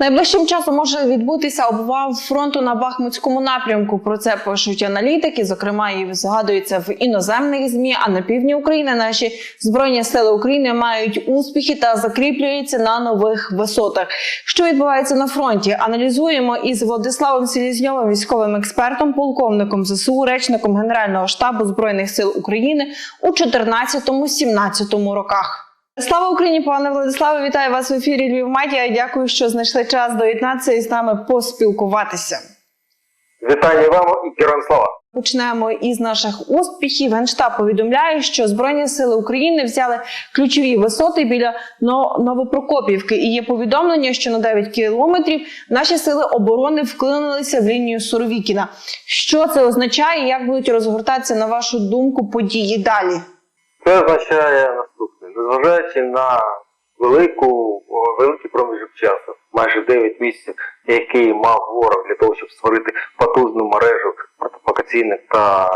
Найближчим часом може відбутися обвал фронту на Бахмутському напрямку. Про це пишуть аналітики, зокрема і згадується в іноземних ЗМІ, а на півдні України наші Збройні сили України мають успіхи та закріплюються на нових висотах. Що відбувається на фронті? Аналізуємо із Владиславом Селезньовим, військовим експертом, полковником ЗСУ, речником Генерального штабу Збройних сил України у 14-17 роках. Слава Україні, пане Владиславе, вітаю вас в ефірі Львівмедіа. Дякую, що знайшли час доєднатися і з нами поспілкуватися. Вітання вам і героям слава! Почнемо із наших успіхів. Генштаб повідомляє, що Збройні сили України взяли ключові висоти біля Новопрокопівки. І є повідомлення, що на 9 кілометрів наші сили оборони вклинилися в лінію Суровікіна. Що це означає і як будуть розгортатися, на вашу думку, події далі? Це означає наступне. Незважаючи на великий проміжок часу, майже 9 місяців, який мав ворог для того, щоб створити потужну мережу протипровокаційних та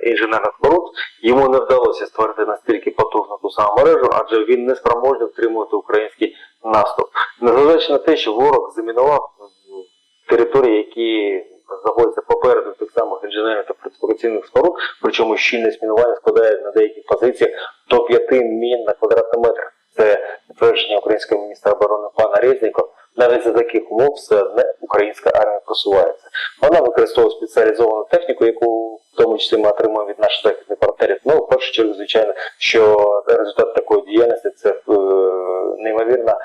інженерних споруд, йому не вдалося створити настільки потужну ту саму мережу, адже він не спроможний втримувати український наступ. Незважаючи на те, що ворог замінував території, які знаходяться попереду тих самих інженерних та протипровокаційних споруд, причому щільність мінування складає на деяких позиціях до 5 мін на квадратний метр. Це твердження українського міністра оборони пана Резнікова. Навіть за таких умов все одне українська армія просувається. Вона використовує спеціалізовану техніку, яку в тому числі ми отримуємо від наших західних партнерів. Ну, в першу чергу, звичайно, що результат такої діяльності – це неймовірна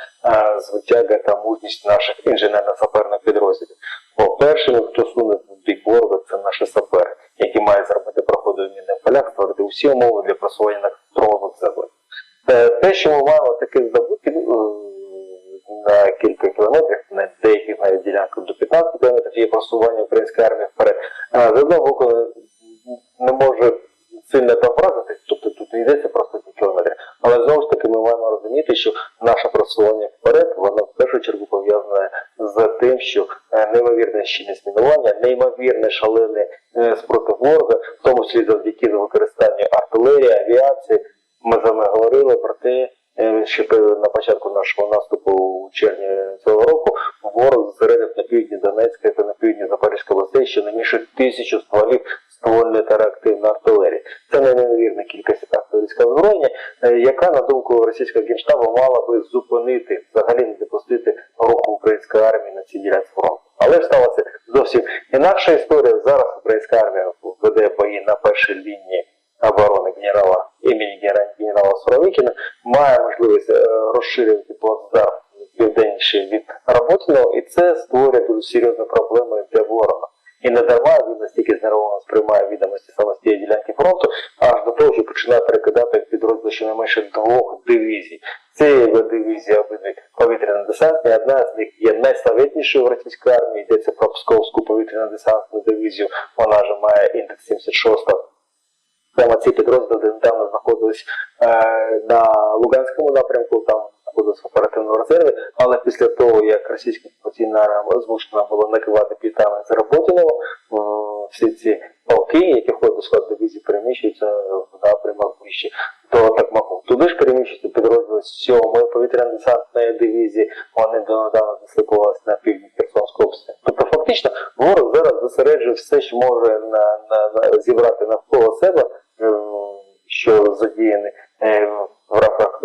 звитяга та мужність наших інженерно-саперних підрозділів. По-перше, хто суне в бік ворога – це наші сапери, які мають зробити проходи в мінних полях, створити усі умови для просування на штурмових загонів. Те, що ми маємо такі здобутки на кілька кілометрів, на деяких навіть ділянках до 15 кілометрів є просування української армії вперед, з одного боку не може сильно там вразити, тобто тут не йдеться про сотні кілометрів, але знову ж таки ми маємо розуміти, що наше просування вперед, воно в першу чергу пов'язане з тим, що неймовірне щільність мінування, неймовірне шалене спротив ворога, в тому числі завдяки використанню артилерії, авіації. Ми з вами говорили про те, що на початку нашого наступу у червні цього року ворог зосередив на півдні Донецької та на півдні Запорізької областей щонайменше 1000 стволів ствольної та реактивної артилерії. Це неймовірна кількість артилерійського озброєння, яка, на думку російського генштабу, мала би зупинити, взагалі не допустити руху української армії на цій ділянці фронту. Але ж сталося зовсім інакша історія. Зараз українська армія веде бої на першій лінії оборони генерала Суровікіна, має можливість розширювати плацдарм південніше від Роботиного, і це створює дуже серйозні проблеми для ворога. І не дарма він настільки знервовано сприймає відомості саме з тієї ділянки фронту, аж до того, що починає перекидати підрозділи щонайменше 2 дивізій. Це його дивізія обидві повітряно-десантні, одна з них є найславетнішою в російській армії, йдеться про Псковську повітряно-десантну дивізію, вона ж має індекс 76. Саме ці підрозділи недавно знаходились на Луганському напрямку, там знаходились в оперативному резерві, але після того, як російська окупаційна армія змушена була накривати п'ятами з Роботиного, всі ці полки, які входять до складу дивізії, переміщуються в напрямок ближче до Токмаку. Туди ж переміщуються підрозділи 7-ї повітряно-десантної дивізії, вони донедавна дислокувалися на півдні Херсонської області. Тобто фактично ворог зараз зосереджує все, що може зібрати навколо себе, що задіяний в рамках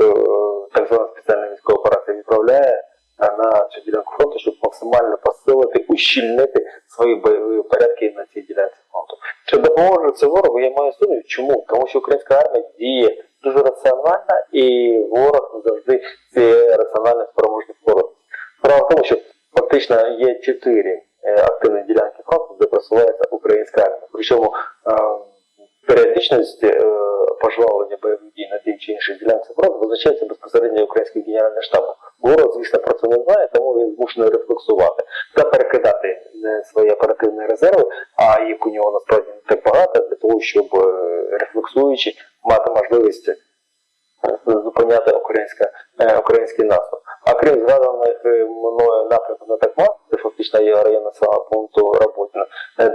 так званої спеціальної військової операції, відправляє на цю ділянку фронту, щоб максимально посилити, ущільнити свої бойові порядки на цій ділянці фронту. Чи допоможе це ворогу? Я маю сумнів. Чому? Тому що українська армія діє дуже раціонально, і ворог не завжди цієї раціональної спроможні впоратися. Справа в тому, що фактично є 4 активні ділянки фронту, де просувається українська армія. Причому періодичність пожвавлення бойових дій на тій чи іншій ділянці фронту визначається безпосередньо українським генеральним штабом. Ворог, звісно, про це не знає, тому він змушений рефлексувати та перекидати свої оперативні резерви, а їх у нього насправді не так багато, для того, щоб рефлексуючи, мати можливість зупиняти український наступ. А крім згаданих мною напрямків на Токмак, це фактично є район населеного пункту Роботино,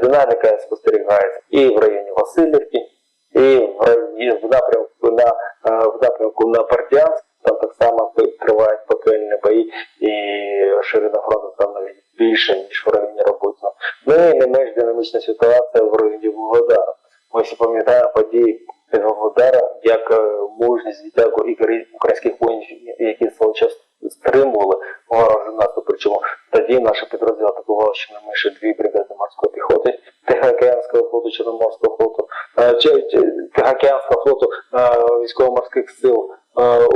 динаміка спостерігається і в районі Васильівки, і в напрямку на Бердянськ, Там так само тривають пекельні бої, і ширина фронту там навіть більше, ніж в районі Роботиного. Ну і не менш динамічна ситуація в районі Вугледара. Ми всі пам'ятаємо події під Вугледаром, як мужність відтягу і українських воїнів, які свого часу стримували ворожий наступ. Причому тоді наші підрозділи атакували щонайменше 2 бригади морської піхоти, Тихоокеанського флоту, Чорноморського флоту, Тихоокеанського флоту військово-морських сил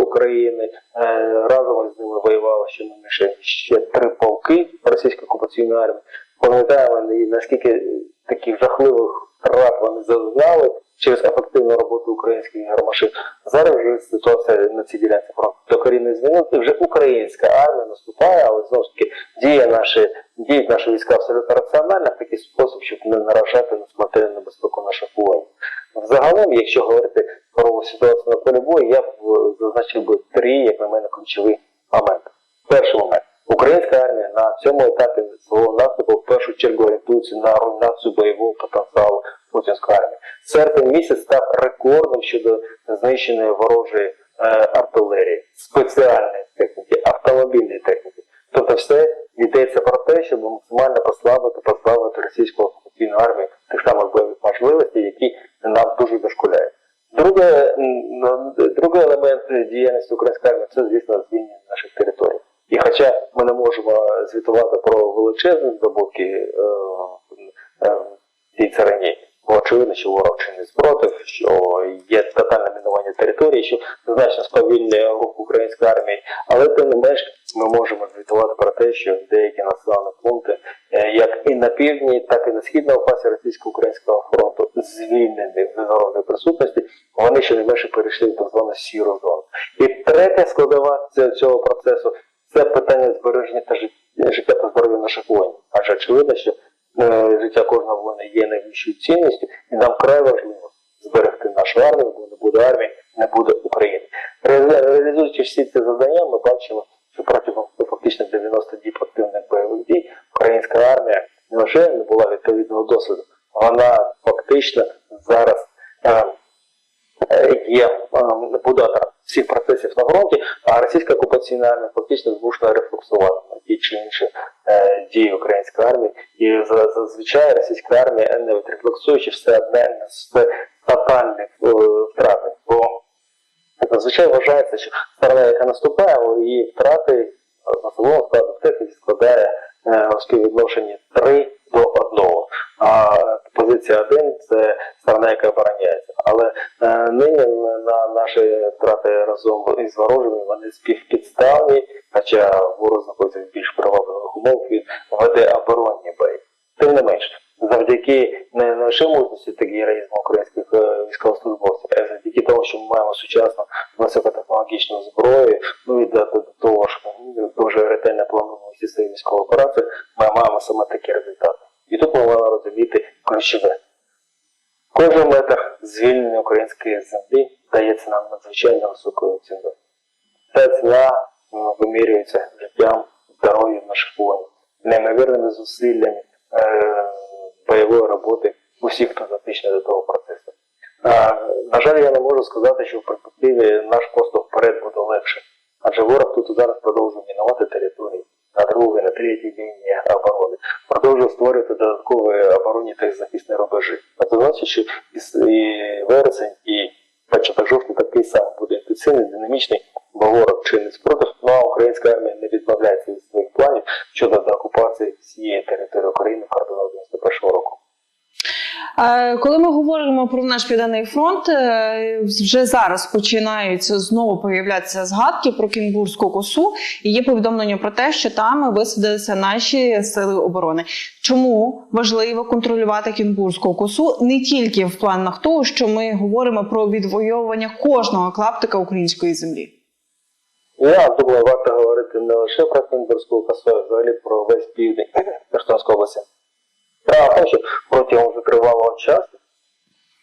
України. Разом з ними воювали щонайменше ще 3 полки російської окупаційної армії. Пам'ятаємо, наскільки таких жахливих втрат вони зазнали через ефективну роботу українських гармашин. Зараз вже ситуація на цій ділянці фронту докорінно змінилася, і вже українська армія наступає, але знову ж таки діють наші війська абсолютно раціонально в такий спосіб, щоб не наражати на смертельну небезпеку наших воїнів. Взагалом, якщо говорити про ситуацію на полі бою, я б зазначив би 3, як на мене, ключові моменти. Перший момент. Українська армія на цьому етапі свого наступу в першу чергу орієнтується на руйнацію бойового потенціалу путінської армії. Серпень місяць став рекордом щодо знищеної ворожої артилерії, спеціальної техніки, автомобільної техніки. Тобто все йдеться про те, щоб максимально позбавити російську окупаційну армію тих самих бойових можливостей, які нам дуже дошкуляють. Другий елемент діяльності української армії – це, звісно, звільнення наших територій. І хоча ми не можемо звітувати про величезні здобутки в цій царині, бо очевидно, що ворог чинить спротив, що є тотальне мінування території, що значно сповільнює рух української армії, але тим не менш ми можемо звітувати про те, що деякі населені пункти, як і на півдні, так і на східному фасі російсько-українського фронту, звільнені від міжнародної присутності, вони щонайменше перейшли в так звану сіру зону. І третя складова цього процесу – це питання збереження життя та здоров'я наших воїнів. Адже очевидно, що життя кожного воїна є найвищою цінністю, і нам край важливо зберегти нашу армію, бо не буде армії, не буде України. Реалізуючи всі ці завдання, ми бачимо, що протягом фактично 90 діб активних бойових дій українська армія не лише не була відповідного досвіду, вона фактично зараз є будатором всіх процесів на фронті, а російська окупаційна армія фактично змушена рефлексувати на ті чи інші дії української армії. І зазвичай російська армія, не рефлексуючи, все одне несе тотальні втрати. Бо зазвичай вважається, що сторона, яка наступає, її втрати з особового складу в техніці складає у співвідношенні 3 до 1. А позиція 1 – це сторона, яка обороняється. Але нині на наші втрати разом із ворожими, вони співпідставні, хоча ворог знаходиться в більш привабливих умовах, він веде оборонні бої. Тим не менш, завдяки не лише мужності та героїзму українських військовослужбовців, а завдяки тому, що ми маємо сучасну високотехнологічну зброю, ну і до того ж дуже ретельно плануємо всі свої військові операції, ми маємо саме такі результати. І тут ми маємо розуміти ключове. Кожен метр звільнення української землі дається нам надзвичайно високою ціною. Ця ціна вимірюється життям, здоров'ям наших воїнів, неймовірними зусиллями бойової роботи усіх, хто дотичний до того процесу. На жаль, я не можу сказати, що в перспективі наш поступ вперед буде легше, адже ворог тут зараз продовжує мінувати території на другій, на третій лінії оборони, продовжує створювати додаткові оборонні та захисні рубежі. А це значить, що і вересень, і початок жовтня такий самий буде інтенсивний, динамічний, бо ворог чинить спротив, ну а українська армія не відмовляється від своїх планів щодо окупації всієї території України в кордонах 91 року. Коли ми говоримо про наш Південний фронт, вже зараз починаються знову появлятися згадки про Кінбурзьку косу, і є повідомлення про те, що там висадилися наші сили оборони. Чому важливо контролювати Кінбурзьку косу не тільки в планах того, що ми говоримо про відвоювання кожного клаптика української землі? Я думаю, варто говорити не лише про Кінбурзьку косу, а взагалі про весь південь Херсонської області. Справа в тому, що протягом вже тривалого часу,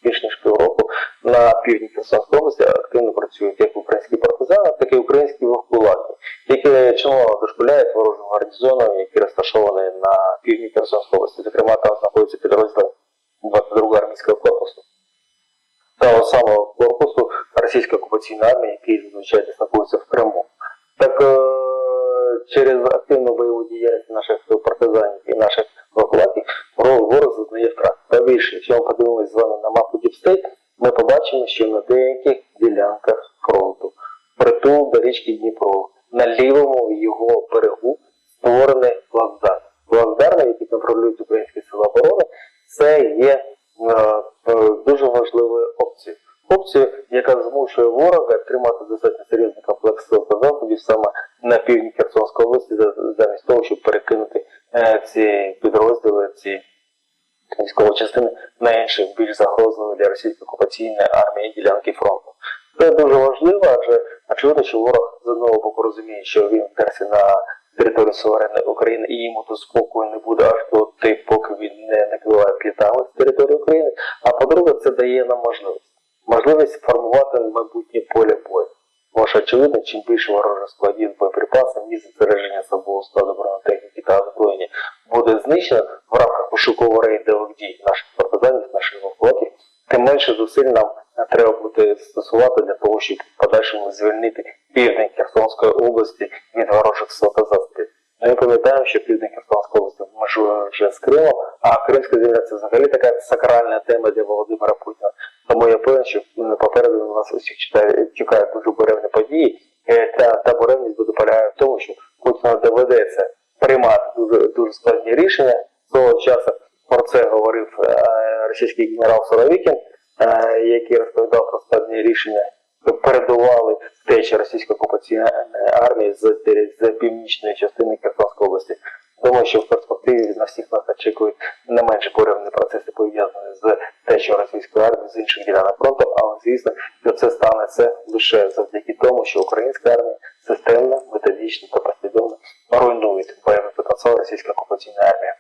більш ніж півроку, на півдні Херсонської області активно працюють як українські партизани, так і українські вовкулаки, які чимало дошкуляють ворожим гарнізонам, які розташовані на півдні Херсонської області. Зокрема, там знаходиться підрозділ 22-го армійського корпусу. Того самого корпусу російська російської окупаційної армії, які, звичайно, знаходяться в Криму. Так через активну бойову діяльність наших партизанів і наших евакуатів ворог зазнає втрат. Та більше, якщо ми подивимося з вами на мапу Діпстейт, ми побачимо, що на деяких ділянках фронту, притул до річки Дніпро, на лівому його берегу створений плацдарм. Плацдарми, які контролюють українські сили оборони, це є дуже важливою опцією. Опцією, яка змушує ворога тримати достатньо серйозний комплекс сил та засобів саме на півдні Херсонської області, замість того, щоб перекинути ці підрозділи, ці військові частини на інші більш загрозливі для російської окупаційної армії ділянки фронту. Це дуже важливо, адже очевидно, що ворог з одного боку розуміє, що він вдерся на територію суверенної України і йому до спокою не буде аж до тих, поки він не накриває плітами з території України. А по-друге, це дає нам можливість формувати майбутнє поле бою. Тому що, очевидно, чим більше ворожих складів з боєприпасами, місце збереження особового складу бронетехніки та озброєння буде знищено в рамках пошуково-рейдових дій наших партизанів, наших евакуатів, тим менше зусиль нам треба буде стосувати для того, щоб в подальшому звільнити південь Херсонської області від ворожих сил та засобів. Ми пам'ятаємо, що південь Херсонської області межує вже з Кримом, а Кримська земля – це взагалі така сакральна тема для Володимира Путіна. Тому я певен, що попереду нас усіх чекають дуже буремні події. Та буремність буде полягає в тому, що Путіну доведеться приймати дуже складні рішення. Свого часу про це говорив російський генерал Суровікін, який розповідав про складні рішення, передували втечі російської окупаційної армії з північної частини Херсонської області. Думаю, що в перспективі на всіх нас очікують не менш буремні процеси, пов'язані з втечею російської армії з інших ділянок фронту, але звісно, що це станеться лише завдяки тому, що українська армія системно, методично та послідовно руйнує бойовий потенціал російської окупаційної армії.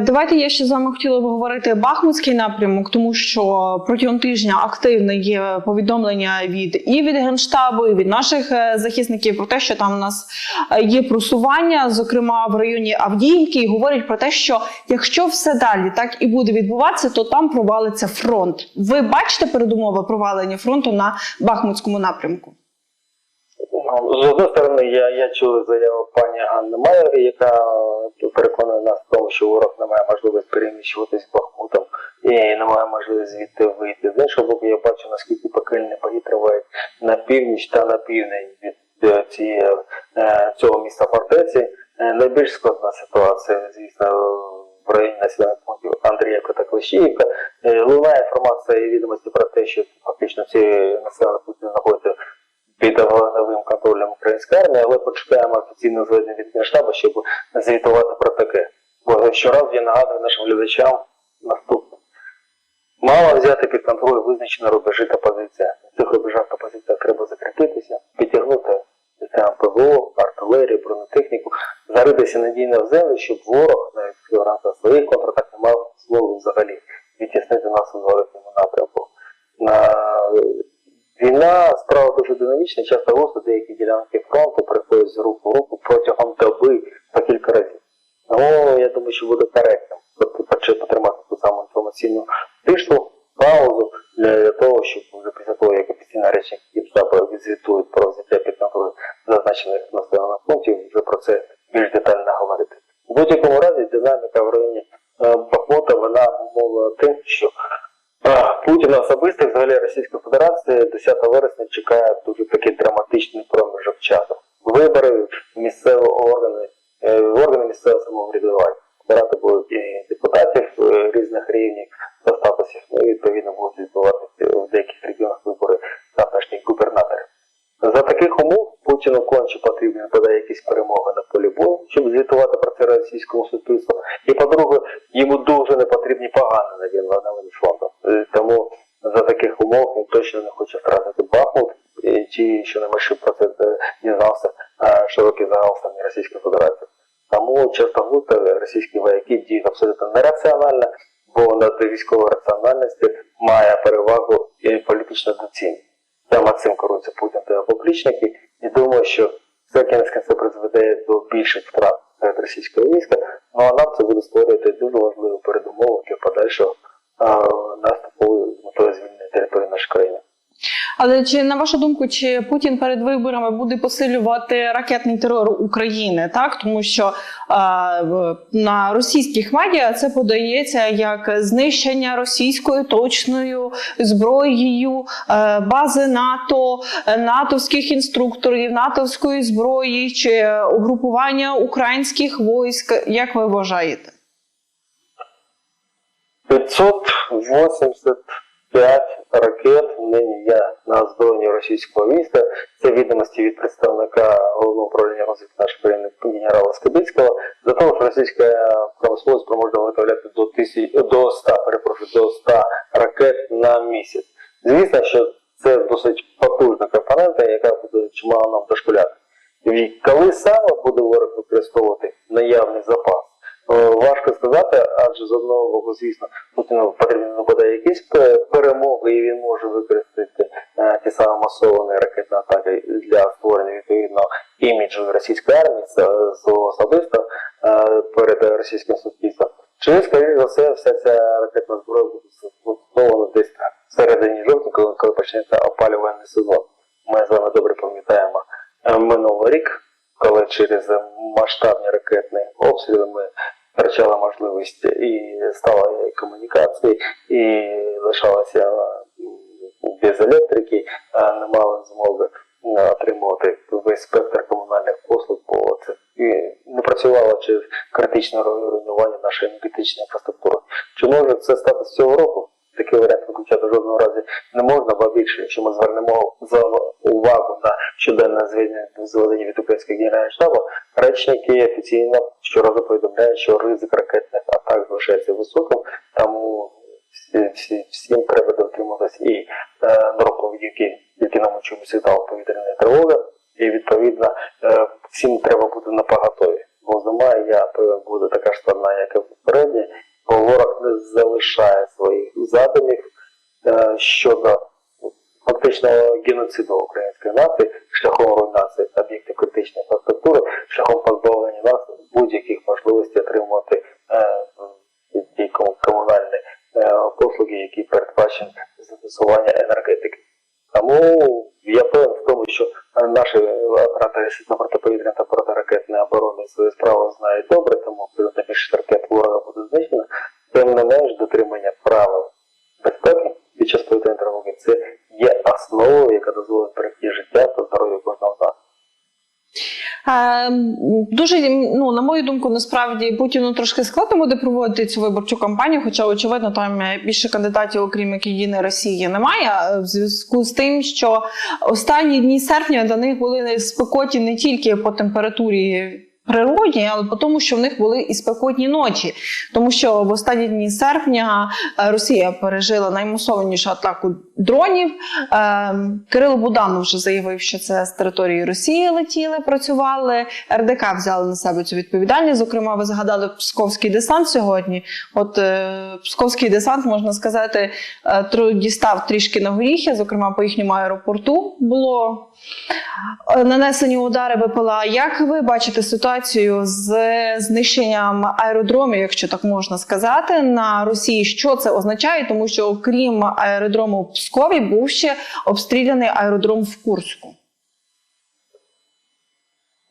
Давайте я ще з вами хотіла б говорити Бахмутський напрямок, тому що протягом тижня активне є повідомлення від Генштабу, і від наших захисників про те, що там у нас є просування, зокрема в районі Авдіївки, і говорять про те, що якщо все далі так і буде відбуватися, то там провалиться фронт. Ви бачите передумови провалення фронту на Бахмутському напрямку? З однієї сторони, я чув заяву пані Анни Майєр, яка переконує нас в тому, що ворог не має можливості переміщуватись Бахмутом і не має можливості звідти вийти. З іншого боку, я бачу, наскільки пекельні бої тривають на північ та на південь від цього міста фортеці. Найбільш складна ситуація, звісно, в районі населених пунктів Андріївка та Клещіївка. Лунає інформація і відомості про те, що фактично ці населені пункти знаходяться під новим контролем української армії, але почекаємо офіційне зведення від Генштабу, щоб звітувати про таке. Бо щораз я нагадую нашим глядачам наступне. Мало взяти під контроль визначені рубежі та позиція. На цих рубежах та позиціях треба закріпитися, підтягнути систему ПВО, артилерію, бронетехніку, заритися надійно в землю, щоб ворог, навіть в рамках своїх контратак, не мав змоги взагалі відтіснити нас у зворотньому напрямку. Війна справа дуже динамічна, часто густо деякі ділянки фронту приходять з рук у руку протягом доби по кілька разів. Тому я думаю, що буде коректно потримати ту саму інформаційну тишу, паузу для того, щоб вже після того, як офіційна речник Генштабу відзвітують про взяття під контроль зазначених населених пунктів, вже про це більш детально говорити. У будь-якому разі динаміка в районі Бахмута, вона мовила тим, що Путіна особисто, взагалі Російської Федерації, 10 вересня чекає дуже такий драматичний проміжок часу. Вибори органи місцевого самоврядування. Обирати будуть і депутатів різних рівнів та статусів, і відповідно будуть відбуватися в деяких регіонах вибори тамтешніх губернаторів. За таких умов Путіну конче потрібні тоді якісь перемоги на полі бою, щоб звітувати про це російському суспільству. І, по-друге, йому дуже не потрібні погані новини фронту. Тому за таких умов він точно не хоче втратити Бахмут, чи що не менше про це дізнався широкий загал самі Російської Федерації. Тому часто густо російські вояки діють абсолютно нераціонально, бо над військовою раціональністю має перевагу і політична доцільність. Саме цим керується Путін та його поплічники, і думаю, що це кінець кінця призведе до більших втрат серед російського війська, ну а нам це буде створювати дуже важливу передумову для подальшого наступу з метою звільнення території нашої країни. Але чи на вашу думку, чи Путін перед виборами буде посилювати ракетний терор України? Так, тому що на російських медіа це подається як знищення російською точною зброєю бази НАТО, натовських інструкторів, натовської зброї чи угрупування українських військ. Як ви вважаєте? 585 ракет нині є на озброєнні російського війська. Це відомості від представника Головного управління розвідки нашої країни генерала Скибицького. За того, що російська промисловість спроможна виготовляти до 100 ракет на місяць. Звісно, що це досить потужна компонента, яка буде чимало нам дошкуляти. І коли саме буде ворог використовувати наявний запас? Важко сказати, адже з одного боку, звісно, Путіну потрібно буде якісь перемоги, і він може використати ті самі масовані ракетні атаки для створення відповідного іміджу російської армії, свого особисто перед російським суспільством. Чи, скоріш за все, вся ця ракетна зброя буде застосована десь в середині жовтня, коли почнеться опалювальний сезон. Ми з вами добре пам'ятаємо минулий рік, коли через масштабні ракетні обстріли ми втрачали можливість і сталої комунікації, і лишалися без електрики, не мали змоги отримувати весь спектр комунальних послуг, бо це не працювало через критичне руйнування нашої енергетичної інфраструктури. Чи може це статися цього року? Такий варіант виключати в жодному разі не можна, бо більше, якщо ми звернемо увагу на щоденне зведення від Українського генерального штабу, речники офіційно щоразу повідомляють, що ризик ракетних атак залишається високим, тому всім треба дотримуватися і норм поведінки, які нам очуємо сигнал повітряної тривоги, і відповідно всім треба бути напоготові. Бо зима, я певен, буде така ж складна, як і попередня, бо ворог не залишає своїх задумів щодо фактичного геноциду української нації шляхом руйнації об'єктів критичної інфраструктури, шляхом позбавлення нас будь-яких можливостей отримувати ті комунальні послуги, які передбачені застосування енергетики. Тому я певен в тому, що наші оператори систем протиповітряної та протиракетної оборони свою справу знають добре, тому абсолютно більшість ракет ворога буде знищено. Тим не менш, дотримання правил безпеки під час повітряної тривоги – це є основою, яка дозволить берегти життя та здоров'я кожного з нас. Дуже, на мою думку, насправді Путіну трошки складно буде проводити цю виборчу кампанію, хоча, очевидно, там більше кандидатів, окрім як Єдиної Росії, немає, в зв'язку з тим, що останні дні серпня для них були спекотні не тільки по температурі природні, але по тому, що в них були і спекотні ночі. Тому що в останні дні серпня Росія пережила наймасованішу атаку дронів. Кирило Буданов вже заявив, що це з території Росії летіли, працювали. РДК взяли на себе цю відповідальність. Зокрема, ви згадали Псковський десант сьогодні. От Псковський десант, можна сказати, дістав трішки на горіхи. Зокрема, по їхньому аеропорту було нанесені удари БПЛА. Як ви бачите ситуацію з знищенням аеродромів, якщо так можна сказати, на Росії? Що це означає? Тому що окрім аеродрому в Пскові був ще обстріляний аеродром в Курську.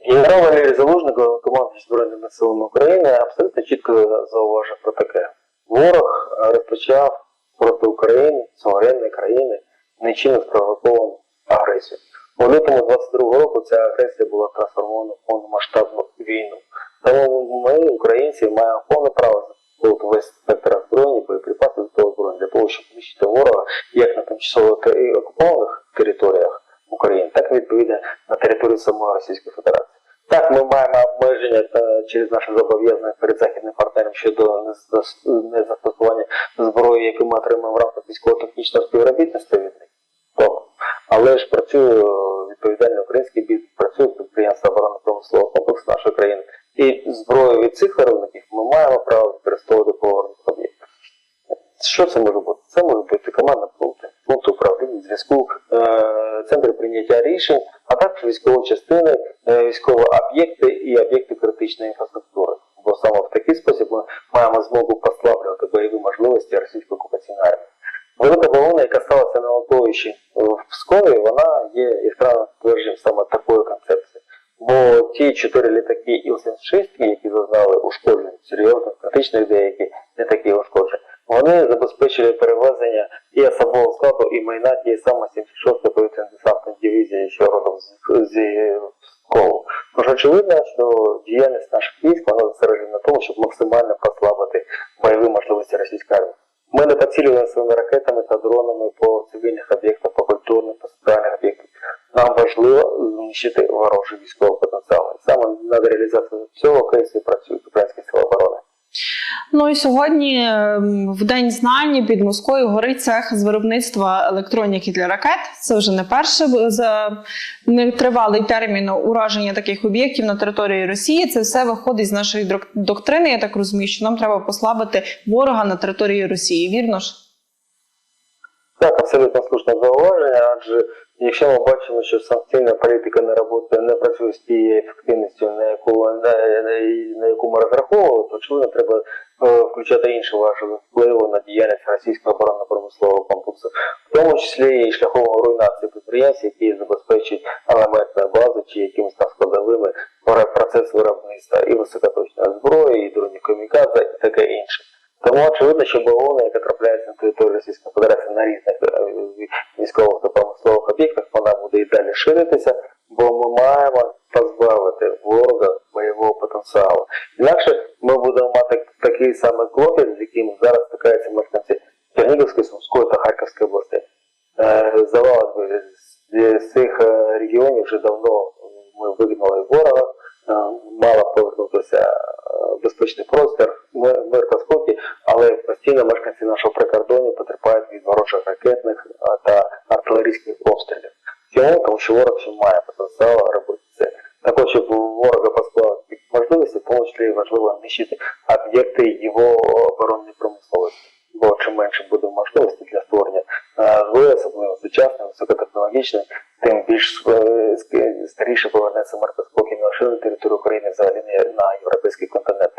Генерал Валерій Залужний, командуючий Збройними силами України, абсолютно чітко зауважив про таке. Ворог розпочав проти України, суверенної країни, нечинно спровоковану агресію. У лютому 22-го року ця агресія була трансформована в повномасштабну війну. Тому ми, українці, маємо повне право закупити весь спектр озброєння, боєприпасів до того озброєння, для того, щоб знищити ворога як на тимчасово окупованих територіях України, так і відповідно на території самої Російської Федерації. Так, ми маємо обмеження через наші зобов'язання перед західним партнером щодо незастосування зброї, яку ми отримаємо в рамках військово-технічного співробітництва від них. Але ж працює відповідальний український бізнес, працює підприємство оборонно-промислового комплексу нашої країни. І зброю від цих виробників ми маємо право використовувати по ворожих об'єктах. Що це може бути? Це може бути командна пункти управління, зв'язку, центри прийняття рішень, а також військові частини, військові об'єкти і об'єкти критичної інфраструктури. Бо саме в такий спосіб ми маємо змогу послаблювати бойові можливості російської окупаційної армії. Велика бавовна, яка сталася на литовищі в Пскові, вона є яскравим підтвердженням саме такої концепції. Бо ті 4 літаки Іл-76, які зазнали ушкоджень, серйозних, критичних деякі, не такі ушкоджень, вони забезпечили перевезення і особового складу, і майна тієї саме 76-ї повітряно-десантної дивізії, що родом з Пскову. Тож очевидно, що діяльність наших військ вона зосереджена на тому, щоб максимально послабити бойові можливості російської армії. Ми не поцілюємо своїми ракетами та дронами по цивільних об'єктах, по культурних, по соціальних об'єктах. Нам важливо знищити ворожий військовий потенціал. І саме над реалізацією цього кейсу і працюють українські сили оборони. Ну і сьогодні, в День знань, під Москвою горить цех з виробництва електроніки для ракет. Це вже не перше за нетривалий термін ураження таких об'єктів на території Росії. Це все виходить з нашої доктрини, я так розумію, що нам треба послабити ворога на території Росії. Вірно ж? Так, абсолютно слушне зауваження, адже якщо ми бачимо, що санкційна політика не працює з тією ефективністю, на яку ми розраховували, то очевидно треба включати інші важливі впливи на діяльність російського оборонно-промислового комплексу, в тому числі і шляхом руйнації підприємств, які забезпечують елементною базу чи якимось там складовими процес виробництва і високоточної зброї, і дронів камікадзе, і таке інше. Тому очевидно, що бавовна, яка трапляється на території Російської Федерації на різних військових та промислових об'єктах, вона буде і далі ширитися, бо ми маємо позбавити ворога бойового потенціалу. Інакше ми будемо мати такий самий клопіт, з яким зараз стикаються мешканці Чернігівської, Сумської та Харківської областей. Здавалося б, з цих регіонів вже давно ми вигнали ворога, мало повернутися безпечний простір, мир та спокій, але постійно мешканці нашого прикордоння потерпають від ворожих ракетних та артилерійських обстрілів. Чому? Тому що ворог ще має потенціал робити це. Також, щоб ворога позбавити можливості, в тому числі важливо нищити об'єкти його оборонної промисловості. Бо чим менше буде можливості для створення зброї, особливо сучасної, високотехнологічної, тим більш старіше повернеться мир та спокій на лише на територію України, взагалі на європейський континент.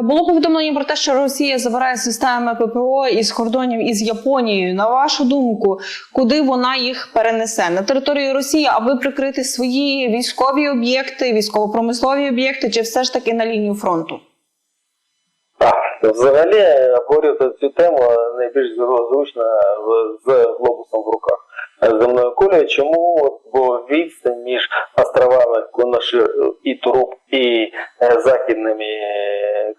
Було повідомлення про те, що Росія забирає системи ППО із кордонів із Японією. На вашу думку, куди вона їх перенесе? На територію Росії, аби прикрити свої військові об'єкти, військово-промислові об'єкти, чи все ж таки на лінію фронту? Взагалі, обговорювати цю тему найбільш зручно з глобусом в руках. Земною кулею. Чому? Бо відстань між островами Кунашир і Туруп і західними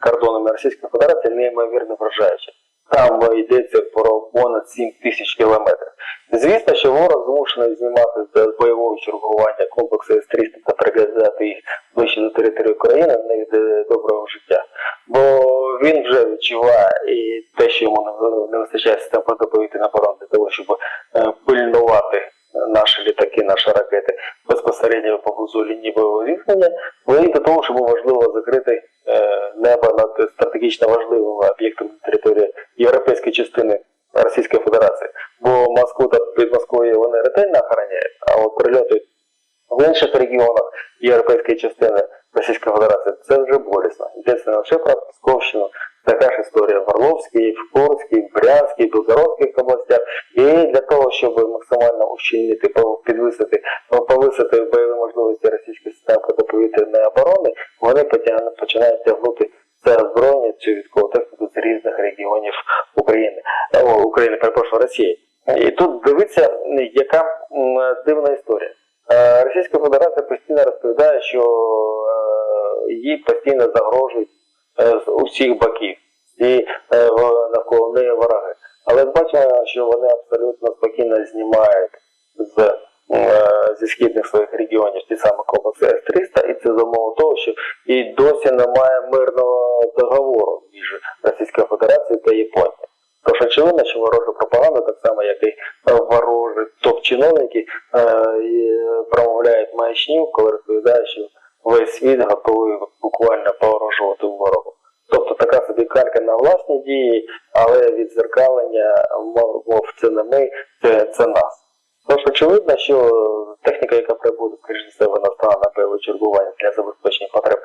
кордонами Російської Федерації неймовірно вражаюча. Там йдеться про понад 7 тисяч кілометрів. Звісно, що ворог змушений знімати з бойового чергування комплекси С-300 та переглядати їх ближче до території України не від доброго життя. Бо він вже відчуває і те, що йому не вистачає систем протиповітряної оборони для того, щоб пильнувати наші літаки, наші ракети безпосередньо поблизу лінії бойового зіткнення, і до того, щоб можливо закрити небо над стратегічно важливими об'єктами на території європейської частини Російської Федерації. Бо Москву та під Москвою вони ретельно охороняють, а от прильоти в інших регіонах європейської частини Російської Федерації це вже болісно. Йдеться не лише про Псковщину, така ж історія в Орловській, в Курській, в Брянській, в Білгородських областях. І для того, щоб максимально ущільнити, повисити бойові можливості російської системи протиповітряної оборони, вони починають тягнути це озброєння, цю військову техніку з різних регіонів Росії. І тут дивіться, яка дивна історія. Російська Федерація постійно розповідає, що їй постійно загрожують з усіх боків і навколо неї вороги. Але бачимо, що вони абсолютно спокійно знімають зі східних своїх регіонів ті самі комплекси С-300, і це за умови того, що і досі немає мирного договору між Російською Федерацією та Японією. Тож очевидно, що ворожа пропаганда, так само як і ворожі топ-чиновники, промовляють маячню, коли розповідають, що весь світ готовий буквально погрожувати ворогу. Тобто така собі калька на власні дії, але відзеркалення, мов це не ми, це нас. Тож очевидно, що техніка, яка прибуде, скоріш за все, вона стане на бойове чергування для забезпечення потреб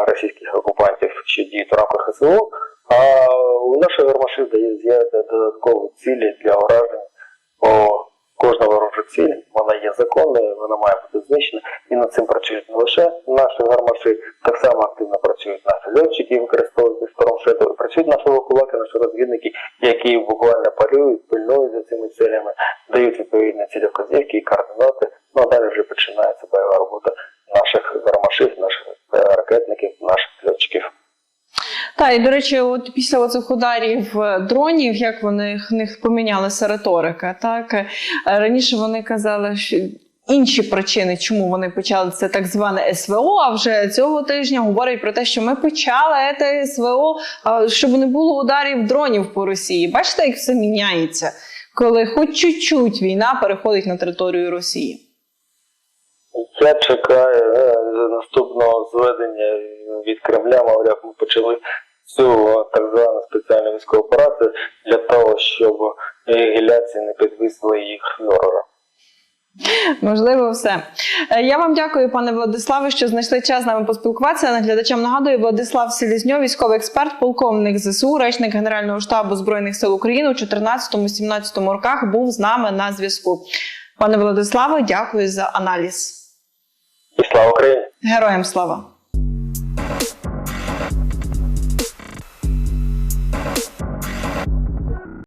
російських окупантів, що діють в рамках СВО, а у наших гармашів з'являються додаткові цілі для ураження. Кожна ворожа ціль, вона є законною, вона має бути знищена, і над цим працюють не лише наші гармаші, так само активно працюють наші льотчики, використовують Storm Shadow, працюють наші кулаки, наші розвідники, які буквально полюють, пильнують за цими цілями, дають відповідні цільовказівки і координати, ну а далі вже починається бойова робота наших гармашів, наших ракетників, наших льотчиків. Так, і, до речі, от після оцих ударів дронів, як в них помінялася риторика, так? Раніше вони казали, що інші причини, чому вони почали це так зване СВО, а вже цього тижня говорять про те, що ми почали це СВО, щоб не було ударів дронів по Росії. Бачите, як все міняється, коли хоч чуть-чуть війна переходить на територію Росії? Я чекаю наступного зведення від Кремля, мовляв, ми почали цю так звану спеціальну військову операцію для того, щоб гіляції не підвисили їх фюрера. Можливо, все. Я вам дякую, пане Владиславе, що знайшли час з нами поспілкуватися. Глядачам нагадую, Владислав Селезньов, військовий експерт, полковник ЗСУ, речник Генерального штабу Збройних сил України у 14-17 роках, був з нами на зв'язку. Пане Владиславе, дякую за аналіз. І слава Україні! Героям слава!